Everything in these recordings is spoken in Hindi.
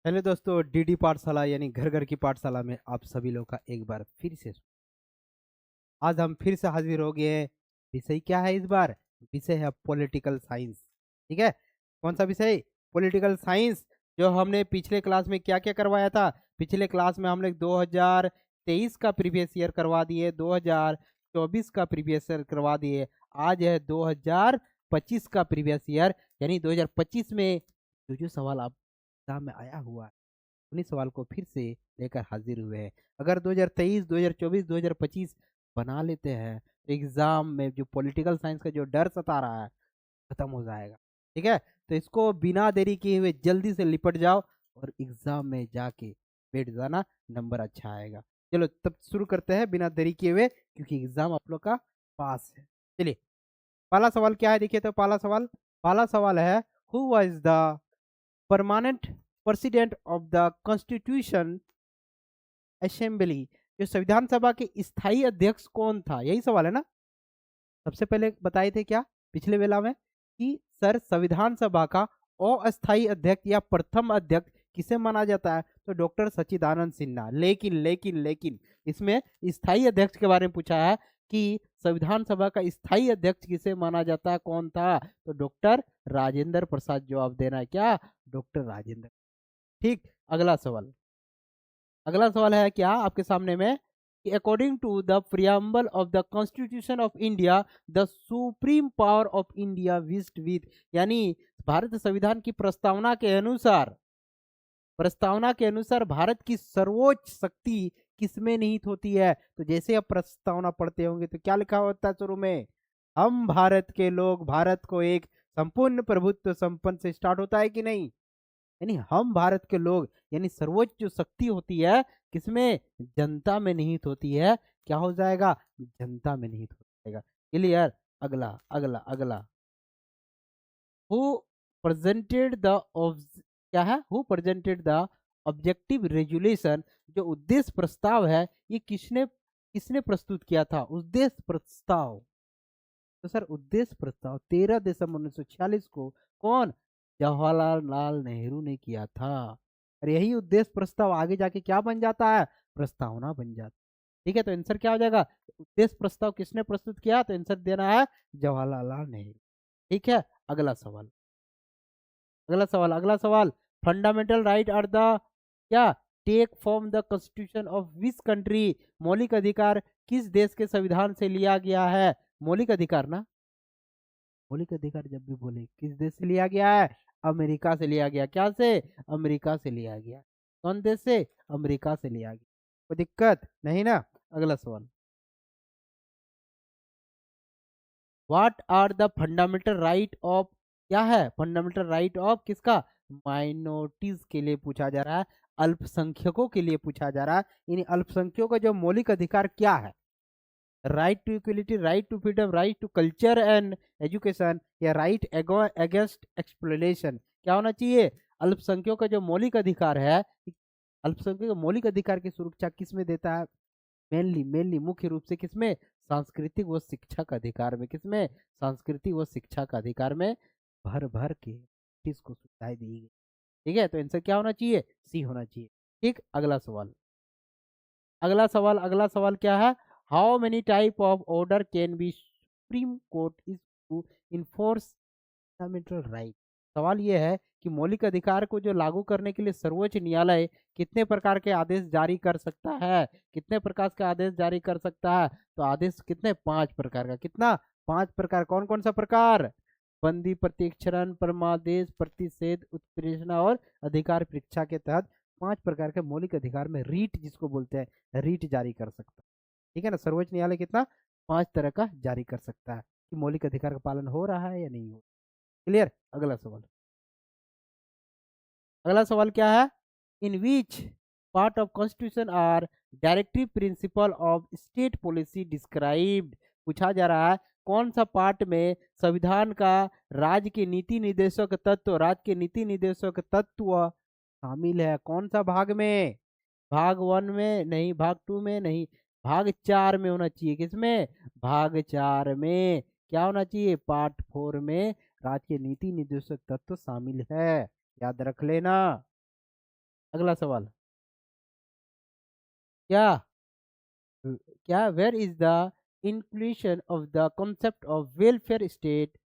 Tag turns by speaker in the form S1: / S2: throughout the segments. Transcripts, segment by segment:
S1: हेलो दोस्तों, डीडी पाठशाला यानी घर घर की पाठशाला में आप सभी लोग का एक बार फिर से आज हम फिर से हाजिर हो गए हैं। विषय क्या है इस बार? विषय है पॉलिटिकल साइंस। ठीक है, कौन सा विषय? Political science. जो हमने पिछले क्लास में क्या क्या करवाया था? पिछले क्लास में हमने 2023 का प्रीवियस ईयर करवा दिए, 2024 का प्रीवियस ईयर करवा दिए। आज है 2025 का प्रीवियस ईयर, यानी 2025 में जो सवाल आप एग्जाम में आया हुआ है उन्हीं सवाल को फिर से लेकर हाजिर हुए हैं। अगर 2023, 2024, 2025 बना लेते हैं तो एग्जाम में जो पॉलिटिकल साइंस का जो डर सता रहा है खत्म हो जाएगा। ठीक है, तो इसको बिना देरी किए हुए जल्दी से लिपट जाओ और एग्जाम में जाके बैठ जाना, नंबर अच्छा आएगा। चलो तब शुरू करते हैं बिना देरी किए हुए, क्योंकि एग्जाम आप लोग का पास है। चलिए, पहला सवाल क्या है? देखिए, तो पहला सवाल है, who was the permanent president of the constitution assembly? जो संविधान सभा के स्थायी अध्यक्ष कौन था, यही सवाल है ना। सबसे पहले बताए थे क्या पिछले वेला में कि सर संविधान सभा का अस्थायी अध्यक्ष या प्रथम अध्यक्ष किसे माना जाता है? तो डॉक्टर सच्चिदानंद सिन्हा। लेकिन लेकिन लेकिन इसमें स्थायी अध्यक्ष के बारे में पूछा है कि संविधान सभा का स्थायी अध्यक्ष किसे माना जाता है, कौन था? तो डॉक्टर राजेंद्र प्रसाद। जवाब देना है क्या? डॉक्टर राजेंद्र। ठीक, अगला सवाल है क्या आपके सामने में कि according to the preamble of the constitution of India the supreme power of India vests with, यानी भारत संविधान की प्रस्तावना के अनुसार भारत की सर्वोच्च शक्ति किसमें निहित होती है? तो जैसे आप प्रस्तावना पढ़ते होंगे तो क्या लिखा होता है शुरू में? हम भारत के लोग भारत को एक संपूर्ण प्रभुत्व संपन्न से स्टार्ट होता है कि नहीं? यानी हम भारत के लोग, यानी सर्वोच्च जो शक्ति होती है किसमें? जनता में निहित होती है। क्या हो जाएगा? जनता में निहित हो जाएगा। क्लियर। अगला अगला अगला, हु प्रेजेंटेड द क्या है? Who presented the objective resolution? जो उद्देश्य प्रस्ताव है ये किसने किसने प्रस्तुत किया था? उद्देश्य प्रस्ताव। तो सर उद्देश्य प्रस्ताव 13 दिसंबर 1946 को कौन? जवाहरलाल नेहरू ने किया था। और यही उद्देश्य प्रस्ताव आगे जाके क्या बन जाता है? प्रस्तावना बन जाता है। ठीक है, तो आंसर क्या हो जाएगा? उद्देश्य प्रस्ताव किसने प्रस्तुत किया? तो आंसर देना है जवाहरलाल नेहरू। ठीक है, अगला सवाल, फंडामेंटल राइट आर द क्या take from the constitution of which country? मौलिक अधिकार किस देश के संविधान से लिया गया है? मौलिक अधिकार ना, मौलिक अधिकार जब भी बोले किस देश से लिया गया है? अमेरिका से लिया गया। क्या से? अमेरिका से लिया गया। कौन देश से? अमेरिका से लिया गया। कोई दिक्कत नहीं ना। अगला सवाल, what are the fundamental right of, क्या है फंडामेंटल राइट ऑफ किसका? माइनॉरिटीज के लिए पूछा जा रहा है, अल्पसंख्यकों के लिए पूछा जा रहा है। इन अल्पसंख्यकों का जो मौलिक अधिकार क्या है? Right to equality, right to freedom, right to culture and education, या राइट अगेंस्ट एक्सप्लोइटेशन? क्या होना चाहिए? अल्पसंख्यकों का जो मौलिक अधिकार है, अल्पसंख्यकों के मौलिक अधिकार की सुरक्षा किस में देता है? मेनली मेनली मुख्य रूप से किसमें? सांस्कृतिक व शिक्षा का अधिकार में। किसमें? सांस्कृतिक व शिक्षा का अधिकार में भर भर के इसको सुविधाएं दी गई। ठीक है, तो आंसर क्या होना चाहिए? सी होना चाहिए। ठीक, अगला सवाल क्या है? How many type of order can be supreme court is to enforce fundamental right? सवाल यह है कि मौलिक अधिकार को जो लागू करने के लिए सर्वोच्च न्यायालय कितने प्रकार के आदेश जारी कर सकता है? कितने प्रकार के आदेश जारी कर सकता है? तो आदेश कितने? 5 प्रकार का। कितना? 5 प्रकार। कौन कौन सा प्रकार? बंदी, प्रत्यक्षरण, परमादेश, प्रतिषेध, उत्प्रेषणा और अधिकार परीक्षा के तहत 5 प्रकार के मौलिक अधिकार में रीट जिसको बोलते हैं, रीट जारी कर सकता है। ठीक है ना, सर्वोच्च न्यायालय कितना? 5 तरह का जारी कर सकता है कि मौलिक अधिकार का पालन हो रहा है या नहीं हो। क्लियर। अगला सवाल क्या है? In which part of constitution are directive principles of state policy described? पूछा जा रहा है कौन सा पार्ट में संविधान का राज्य के नीति निर्देशक तत्व, राज्य के नीति निर्देशक तत्व शामिल है? कौन सा भाग में? भाग 1 में नहीं, भाग 2 में नहीं, भाग 4 में होना चाहिए। किसमें? भाग 4 में। क्या होना चाहिए? पार्ट 4 में राज्य के नीति निर्देशक तत्व शामिल है। याद रख लेना। अगला सवाल, क्या क्या where is the inclusion of the concept of welfare state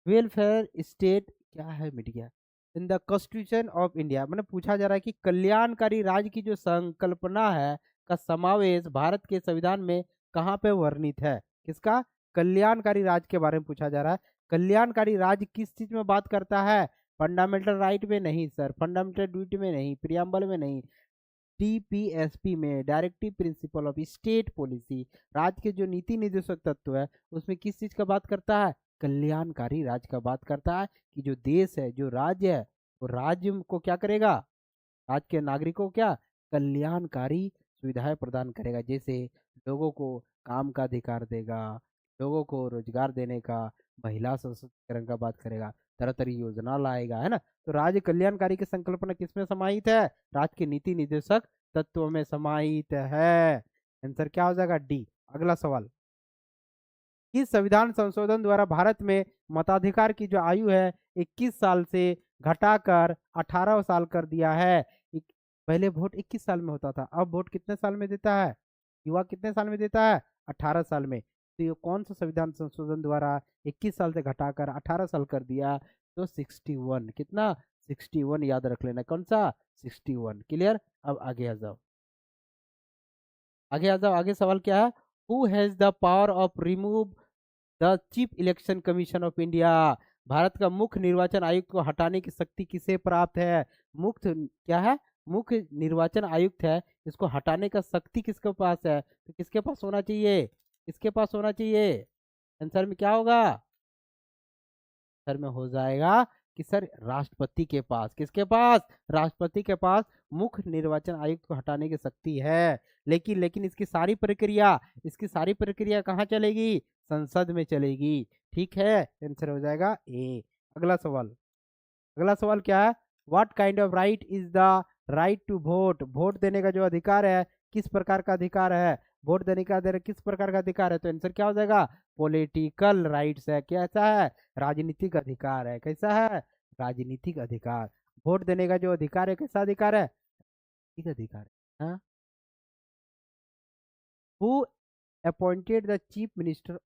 S1: क्या है मिट गया in the constitution of India. मैंने पूछा जा रहा है कि कल्याणकारी राज्य की जो संकल्पना है का समावेश भारत के संविधान में कहाँ पे वर्णित है। किसका? कल्याणकारी राज्य के बारे में पूछा जा रहा है। कल्याणकारी राज्य किस चीज में बात करता है? फंडामेंटल राइट में नहीं सर, फंडामेंटल ड्यूटी में नहीं, प्रियम्बल में नहीं, टीपीएसपी में, directive principles of state policy, राज्य के जो नीति निर्देशक तत्व है उसमें किस चीज का बात करता है? कल्याणकारी राज्य का बात करता है कि जो देश है, जो राज्य है, वो राज्य को क्या करेगा? राज्य के नागरिकों को क्या कल्याणकारी सुविधाएं प्रदान करेगा, जैसे लोगों को काम का अधिकार देगा, लोगों को रोजगार देने का, महिला सशक्तिकरण का बात करेगा, तरह तरह की योजना लाएगा, है ना। तो राज्य कल्याणकारी की संकल्पना किसमें समाहित है? राज्य के नीति निर्देशक तत्व में समाहित है। आंसर क्या हो जाएगा? डी। अगला सवाल, किस संविधान संशोधन द्वारा भारत में मताधिकार की जो आयु है 21 साल से घटाकर 18 साल कर दिया है। पहले वोट 21 साल में होता था, अब वोट कितने साल में देता है? युवा कितने साल में देता है? 18 साल में। तो ये कौन सा संविधान संशोधन द्वारा 21 साल से घटाकर 18 साल कर दिया? तो 61। कितना? 61 याद रख लेना। कौन सा? 61। क्लियर। अब आगे आ जाओ, आगे आ जाओ। आगे सवाल क्या है? Who has the power of remove the chief election commission of India. Bharat का मुख्य निर्वाचन आयुक्त को हटाने की शक्ति किसे प्राप्त है? मुख्य क्या है? मुख्य निर्वाचन आयुक्त है, इसको हटाने का शक्ति किसके पास है? तो किसके पास होना चाहिए? किसके पास होना चाहिए? आंसर में क्या होगा? सर में हो जाएगा कि सर राष्ट्रपति के पास। किसके पास? राष्ट्रपति के पास मुख्य निर्वाचन आयुक्त को हटाने की शक्ति है। लेकिन इसकी सारी प्रक्रिया कहाँ चलेगी? संसद में चलेगी। ठीक है, आंसर हो जाएगा ए। अगला सवाल, अगला सवाल क्या है? What kind of right is the right to vote. Vote देने का जो अधिकार है किस प्रकार का अधिकार है? वोट देने का अधिकार किस प्रकार का अधिकार है? तो आंसर क्या हो जाएगा? पॉलिटिकल राइट्स है। कैसा है? राजनीतिक अधिकार है। कैसा है? राजनीतिक अधिकार। वोट देने का जो अधिकार है कैसा अधिकार है? राजनीतिक अधिकार है। हाँ। Who appointed the chief minister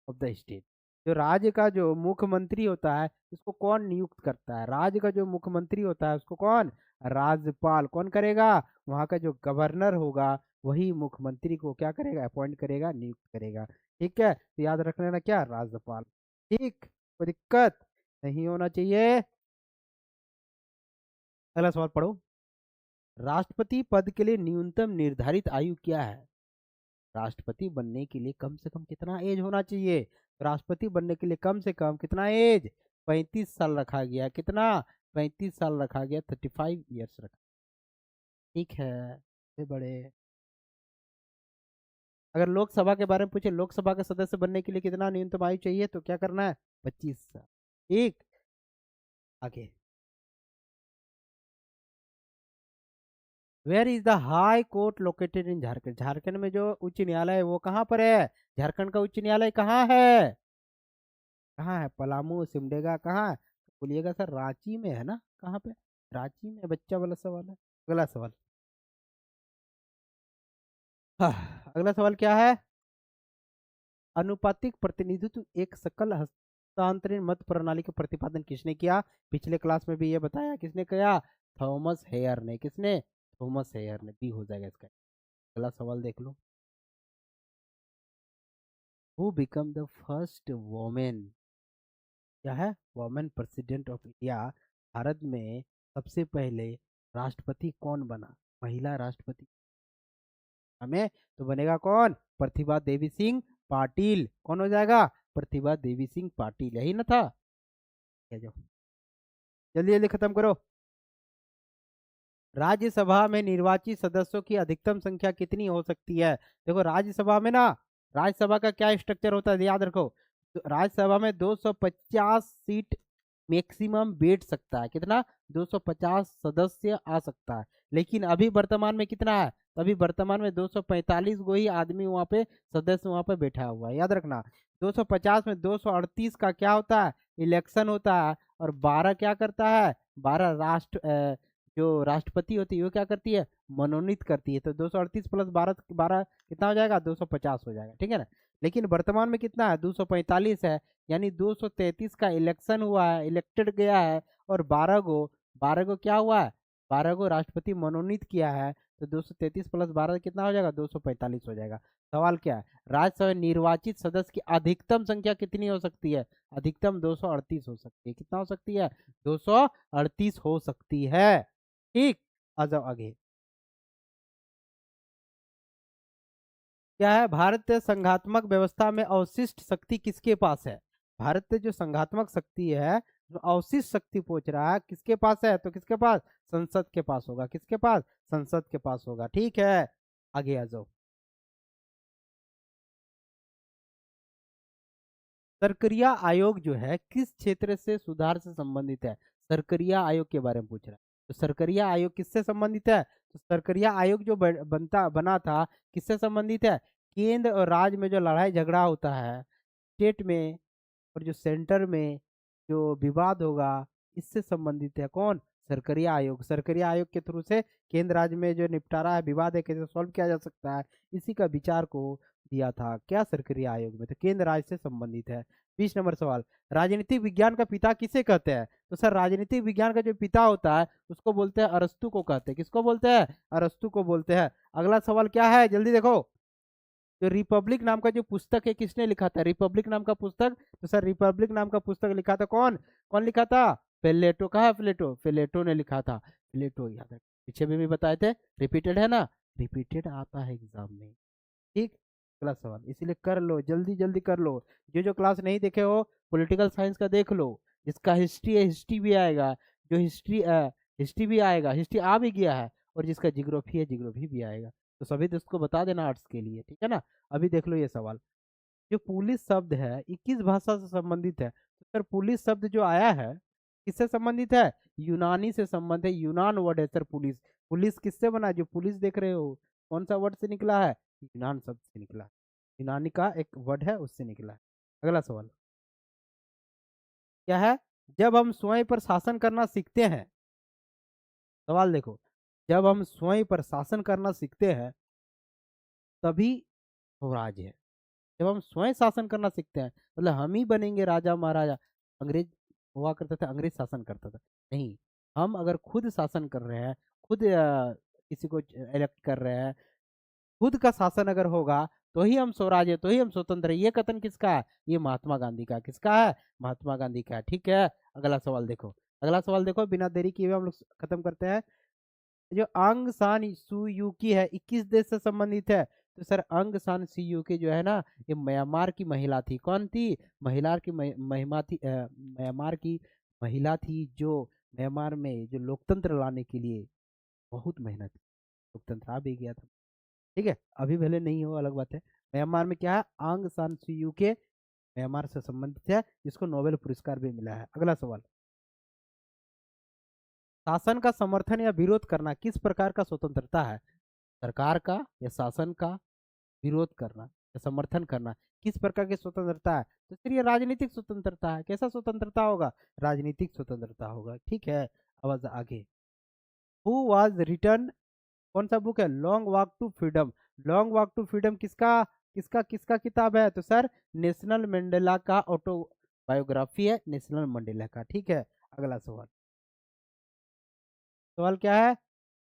S1: of the state. जो राज्य का जो मुख्यमंत्री होता है उसको कौन नियुक्त करता है? राज्य का जो मुख्यमंत्री होता है उसको कौन? राज्यपाल। कौन करेगा? वहाँ का जो गवर्नर होगा वही मुख्यमंत्री को क्या करेगा? अपॉइंट करेगा, नियुक्त करेगा। ठीक है, तो याद रख लेना क्या? राज्यपाल। ठीक, कोई दिक्कत नहीं होना चाहिए। अगला सवाल पढ़ो, राष्ट्रपति पद के लिए न्यूनतम निर्धारित आयु क्या है? राष्ट्रपति बनने के लिए कम से कम कितना एज होना चाहिए? राष्ट्रपति बनने के लिए कम से कम कितना एज? 35 साल रखा गया। कितना? 35 साल रखा गया, 35 ईयर्स रखा। ठीक है, ये बड़े। अगर लोकसभा के बारे में पूछे, लोकसभा के सदस्य बनने के लिए कितना न्यूनतम आयु चाहिए, तो क्या करना है? 25 साल। ठीक, आगे, where is the high court located in Jharkhand. Jharkhand में जो उच्च न्यायालय है वो कहाँ पर है? झारखंड का उच्च न्यायालय कहाँ है? कहाँ है? पलामू, सिमडेगा, कहाँ है? बोलिएगा सर रांची में है ना। कहाँ पे? रांची में। बच्चा वाला सवाल है। अगला सवाल, अगला सवाल क्या है? अनुपातिक प्रतिनिधित्व एक सकल हस्तांतरण मत प्रणाली का प्रतिपादन किसने किया? पिछले क्लास में भी ये बताया। किसने किया? थॉमस हेयर ने। किसने? थॉमस हेयर ने। बी हो जाएगा इसका। अगला सवाल देख लो, who become the first women. क्या है? Women president of India. Bharat में सबसे पहले राष्ट्रपति कौन बना? महिला राष्ट्रपति हमें तो बनेगा कौन? प्रतिभा देवी सिंह पाटिल। कौन हो जाएगा? प्रतिभा देवी सिंह पाटिल। यही ना था? क्या जो जल्दी जल्दी खत्म करो। राज्यसभा में निर्वाचित सदस्यों की अधिकतम संख्या कितनी हो सकती है? देखो राज्यसभा में ना, राज्यसभा का क्या स्ट्रक्चर होता है याद रखो। तो राज्यसभा में 250 सीट मैक्सिमम बैठ सकता है। कितना? 250 सदस्य आ सकता है। लेकिन अभी वर्तमान में कितना है? तो अभी वर्तमान में 245 गो ही आदमी वहां पे सदस्य वहां पे बैठा हुआ है। याद रखना, 250 में 238 का क्या होता है? इलेक्शन होता है। और 12 क्या करता है? 12 जो राष्ट्रपति होती है वो क्या करती है, मनोनीत करती है। तो 238 प्लस 12 12 कितना हो जाएगा, 250 हो जाएगा, ठीक है ना। लेकिन वर्तमान में कितना है, 245 है, यानी 233 का इलेक्शन हुआ है, इलेक्टेड गया है, और 12 गो क्या हुआ है, 12 गो राष्ट्रपति मनोनीत किया है। तो 233 प्लस 12 कितना हो जाएगा, 245 हो जाएगा। सवाल क्या है, राज्यसभा में निर्वाचित सदस्य की अधिकतम संख्या कितनी हो सकती है, अधिकतम 238 हो सकती है। कितना हो सकती है, 238 हो सकती है। ठीक, आ जाओ आगे। क्या है, भारतीय संघात्मक व्यवस्था में अवशिष्ट शक्ति किसके पास है। भारतीय जो संघात्मक शक्ति है, जो अवशिष्ट शक्ति पूछ रहा है किसके पास है, तो किसके पास, संसद के पास होगा। किसके पास, संसद के पास होगा। ठीक है, आगे आ जाओ। सरकरिया आयोग जो है किस क्षेत्र से सुधार से संबंधित है। सरकरिया आयोग के बारे में पूछ रहा है। तो सरकरिया आयोग किससे संबंधित है, तो सरकरिया आयोग जो बनता बना था किससे संबंधित है, केंद्र और राज्य में जो लड़ाई झगड़ा होता है स्टेट में, और जो सेंटर में जो विवाद होगा, इससे संबंधित है कौन, सरकरिया आयोग। सरकरिया आयोग के थ्रू से केंद्र राज्य में जो निपटारा है, विवाद है, कैसे सॉल्व किया जा सकता है, इसी का विचार को दिया था क्या, सरकरिया आयोग में। तो केंद्र राज्य से संबंधित है। 20 नंबर सवाल, राजनीतिक विज्ञान का पिता किसे कहते हैं। तो सर राजनीतिक विज्ञान का जो पिता होता है उसको बोलते हैं अरस्तु को कहते हैं। किसको बोलते हैं, अरस्तु को बोलते हैं। अगला सवाल क्या है, जल्दी देखो। जो रिपब्लिक नाम का जो पुस्तक है किसने लिखा था, रिपब्लिक नाम का पुस्तक, तो सर रिपब्लिक नाम का पुस्तक लिखा था कौन, कौन लिखा था, प्लेटो। कहा है प्लेटो, प्लेटो ने लिखा था। प्लेटो याद है, पीछे में भी बताए थे, रिपीटेड है ना, रिपीटेड आता है एग्जाम में। ठीक, अगला सवाल, इसीलिए कर लो, जल्दी जल्दी कर लो। जो जो क्लास नहीं देखे हो पॉलिटिकल साइंस का देख लो। जिसका हिस्ट्री है हिस्ट्री भी आएगा, जो हिस्ट्री हिस्ट्री भी आएगा, हिस्ट्री आ भी गया है, और जिसका जिग्रोफी है जिग्रोफी भी आएगा। तो सभी दोस्त को बता देना आर्ट्स के लिए, ठीक है ना। अभी देख लो ये सवाल, जो पुलिस शब्द है ये किस भाषा से संबंधित है। तो सर पुलिस शब्द जो आया है किससे संबंधित है, यूनानी से संबंधित है, यूनान वर्ड है सर पुलिस। पुलिस किससे बना है? जो पुलिस देख रहे हो कौन सा वर्ड से निकला है, यूनान शब्द से निकला है। यूनानी का एक वर्ड है उससे निकला है। अगला सवाल क्या है, जब हम स्वयं पर शासन करना सीखते हैं, सवाल देखो, जब हम स्वयं पर शासन करना सीखते हैं तभी स्वराज है। जब हम स्वयं शासन करना सीखते हैं मतलब हम ही बनेंगे राजा महाराजा। अंग्रेज हुआ करता था, अंग्रेज शासन करता था, नहीं। हम अगर खुद शासन कर रहे हैं, खुद किसी को इलेक्ट कर रहे हैं, खुद का शासन अगर होगा तो ही हम स्वराज है, तो ही हम स्वतंत्र है। ये कथन किसका है, ये महात्मा गांधी का। किसका है, महात्मा गांधी का। ठीक है, अगला सवाल देखो। अगला सवाल देखो, बिना देरी किए हुए हम लोग खत्म करते हैं। जो आंग सान सू की है 21 देश से संबंधित है। तो सर आंग सान सू की जो है ना, ये म्यांमार की महिला थी। कौन थी, महिला की महिमा थी, म्यांमार की महिला थी, जो म्यांमार में जो लोकतंत्र लाने के लिए बहुत मेहनत की। लोकतंत्र आ भी गया था, ठीक है, अभी भले नहीं हो अलग बात है। म्यांमार में क्या है, आंग सान सू के म्यांमार से संबंधित है, जिसको नोबेल पुरस्कार भी मिला है। अगला सवाल, शासन का समर्थन या विरोध करना किस प्रकार का स्वतंत्रता है। सरकार का या शासन का विरोध करना या समर्थन करना किस प्रकार की स्वतंत्रता है। तो फिर ये राजनीतिक स्वतंत्रता है। कैसा स्वतंत्रता होगा, राजनीतिक स्वतंत्रता होगा। ठीक है, अब आगे, हु वाज रिटर्न, कौन सा बुक है, long walk to freedom. Long walk to freedom किसका, किसका किसका किताब है, तो सर नेशनल मंडेला का ऑटोबायोग्राफी है, नेशनल मंडेला का। ठीक है, अगला सवाल, सवाल क्या है,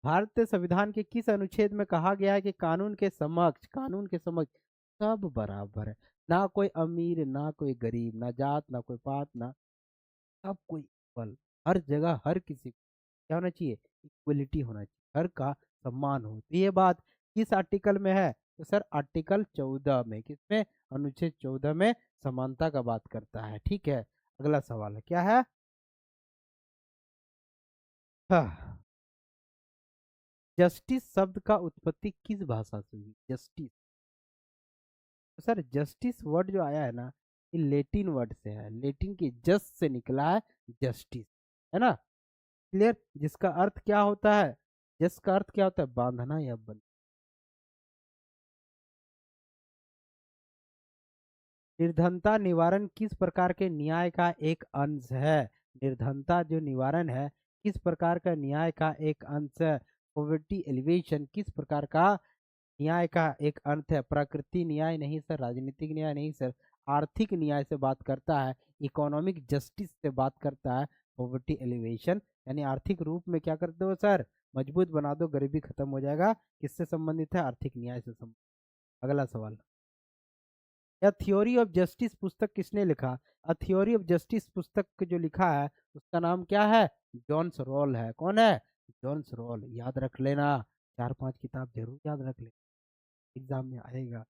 S1: भारतीय संविधान के किस अनुच्छेद में कहा गया है कि कानून के समक्ष सब बराबर है। ना कोई अमीर ना कोई गरीब, ना जात ना कोई पात, ना, सब कोई इक्वल। हर जगह हर किसी को क्या होना चाहिए, इक्वलिटी होना चाहिए, हर का सम्मान हो। तो ये बात किस आर्टिकल में है, तो सर आर्टिकल 14 में। किसमें, अनुच्छेद 14 में समानता का बात करता है। ठीक है, अगला सवाल है क्या है, हाँ, जस्टिस शब्द का उत्पत्ति किस भाषा से हुई, जस्टिस। तो सर जस्टिस वर्ड जो आया है ना, ये लेटिन वर्ड से है, लेटिन की जस्ट से निकला है जस्टिस, है ना। क्लियर, जिसका अर्थ क्या होता है, जस्ट का अर्थ क्या होता है, बांधना या बंधना। निर्धनता निवारण किस प्रकार के न्याय का एक अंश है। निर्धनता जो निवारण है किस प्रकार का न्याय का एक अंश है? पॉवर्टी एलिवेशन किस प्रकार का न्याय का एक अर्थ है? प्रकृति न्याय नहीं सर, राजनीतिक न्याय नहीं सर, आर्थिक न्याय से बात करता है, इकोनॉमिक जस्टिस से बात करता है। पॉवर्टी एलिवेशन यानी आर्थिक रूप में क्या कर दो सर, मजबूत बना दो, गरीबी खत्म हो जाएगा। किससे संबंधित है? आर्थिक न्याय से संबंधित। अगला सवाल, या थ्योरी ऑफ जस्टिस पुस्तक किसने लिखा? अ थ्योरी ऑफ जस्टिस पुस्तक जो लिखा है उसका नाम क्या है? जॉन्स रॉल है। कौन है? John Rawls. याद रख लेना, 4-5 किताब जरूर याद रख लेना, एग्जाम में आएगा।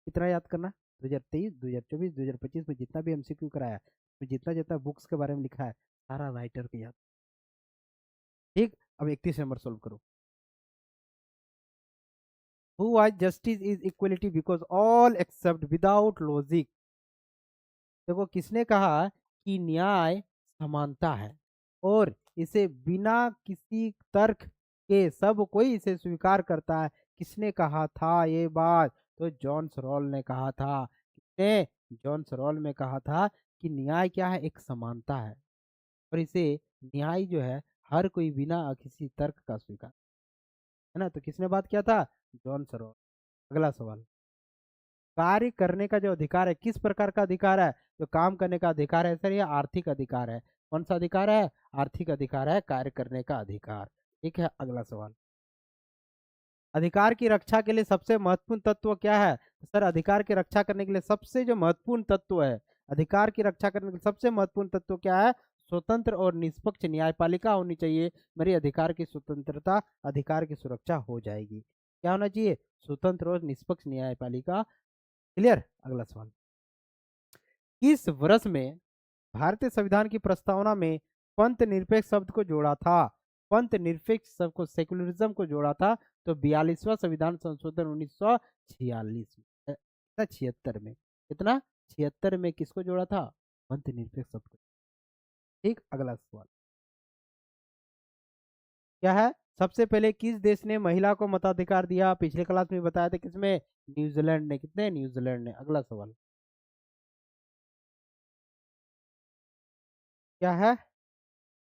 S1: कितना याद करना? 2023, 2024, 2025 में जितना भी एमसीक्यू कराया, तो जितना जितना बुक्स के बारे में लिखा है सारा राइटर को याद। ठीक, अब 31 नंबर सोल्व करो। Who was justice is equality because all except without logic. देखो किसने कहा कि न्याय समानता है और इसे बिना किसी तर्क के सब कोई इसे स्वीकार करता है। किसने कहा था ये बात? तो जॉन्स रॉल ने कहा था। किसने? जॉन्स रॉल में कहा था कि न्याय क्या है? एक समानता है और इसे न्याय जो है हर कोई बिना किसी तर्क का स्वीकार, है ना। तो किसने बात किया था? John Rawls. अगला सवाल, कार्य करने का जो अधिकार है किस प्रकार का अधिकार है? जो काम करने का अधिकार है सर, ये आर्थिक अधिकार है। कौन सा अधिकार है? आर्थिक अधिकार है, कार्य करने का अधिकार। ठीक है, अगला सवाल, अधिकार की रक्षा के लिए सबसे महत्वपूर्ण तत्व क्या है? तो सर अधिकार की रक्षा करने के लिए सबसे जो महत्वपूर्ण तत्व है, अधिकार की रक्षा करने के लिए सबसे महत्वपूर्ण तत्व क्या है? स्वतंत्र और निष्पक्ष न्यायपालिका होनी चाहिए। मेरी अधिकार की स्वतंत्रता, अधिकार की सुरक्षा हो जाएगी। क्या होना चाहिए? स्वतंत्र और निष्पक्ष न्यायपालिका। क्लियर। अगला सवाल, किस वर्ष में भारतीय संविधान की प्रस्तावना में पंथ निरपेक्ष शब्द को जोड़ा था? पंथ निरपेक्ष शब्द को, सेकुलरिज्म को जोड़ा था तो 42वां संविधान संशोधन 1946 में, 76 में। कितना? 76 में किसको जोड़ा था? पंथ निरपेक्ष शब्द को। ठीक, अगला सवाल क्या है? सबसे पहले किस देश ने महिला को मताधिकार दिया? पिछले क्लास में बताया था, किसमें? न्यूजीलैंड ने। कितने? न्यूजीलैंड ने। अगला सवाल क्या है?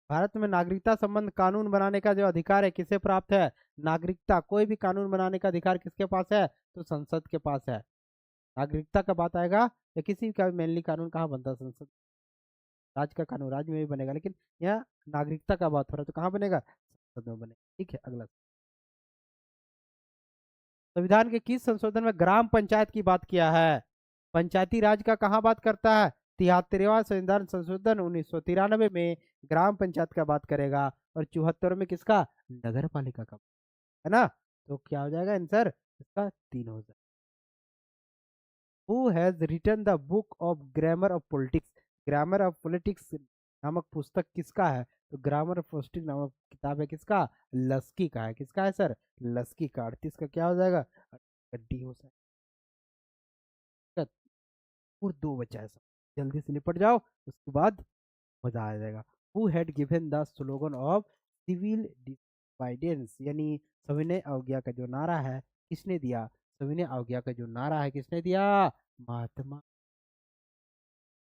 S1: भारत में नागरिकता संबंध कानून बनाने का जो अधिकार है किसे प्राप्त है? नागरिकता, कोई भी कानून बनाने का अधिकार किसके पास है? तो संसद के पास है। नागरिकता का बात आएगा या किसी का मेनली कानून कहाँ बनता है? संसद। राज्य का कानून राज्य में भी बनेगा, लेकिन यहाँ नागरिकता का बात हो रहा है तो कहाँ बनेगा? संसद में बनेगा। ठीक है, अगला, संविधान के किस संशोधन में ग्राम पंचायत की बात किया है? पंचायती राज का कहाँ बात करता है? 73वां संविधान संशोधन 1993 में ग्राम पंचायत का बात करेगा और 74 में किसका? नगर पालिका का, है ना। तो क्या हो जाएगा आंसर इसका? 3 हो जाएगा। Who has written the book of grammar of politics? Grammar of politics नामक पुस्तक किसका है? तो ग्रामर ऑफ पॉलिटिक्स नामक किताब है किसका? लस्की का है। किसका है सर? लस्की का। 38 का क्या हो जाएगा? डी हो जाएगा। और 2 बचा है सर, जल्दी से निपट जाओ, उसके बाद मजा आ जाएगा। Who had given the slogan of civil disobedience, यानी सविनय अवज्ञा का जो नारा है किसने दिया? सविनय अवज्ञा का जो नारा है किसने दिया? महात्मा।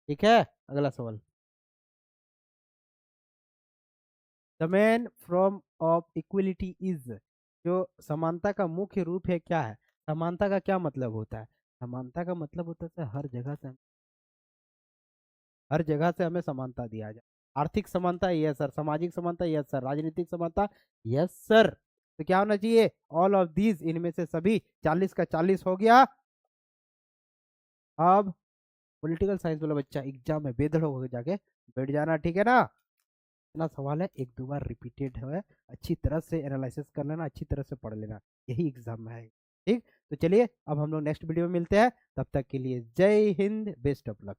S1: ठीक है, अगला सवाल, the main form of equality is, जो समानता का मुख्य रूप है क्या है? समानता का क्या मतलब होता है? समानता का मतलब होता है हर जगह से, हर जगह से हमें समानता दिया जाए। आर्थिक समानता यस सर, सामाजिक समानता यस सर, राजनीतिक समानता यस सर। तो क्या होना चाहिए? ऑल ऑफ दीज, इनमें से सभी। 40 का 40 हो गया। अब पॉलिटिकल साइंस वाला बच्चा एग्जाम में बेधड़ होकर जाके बैठ जाना, ठीक है ना। इतना सवाल है, 1-2 बार रिपीटेड है, अच्छी तरह से एनालिसिस कर लेना, अच्छी तरह से पढ़ लेना, यही एग्जाम में है। ठीक, तो चलिए अब हम लोग नेक्स्ट वीडियो में मिलते हैं, तब तक के लिए जय हिंद, बेस्ट ऑफ लक।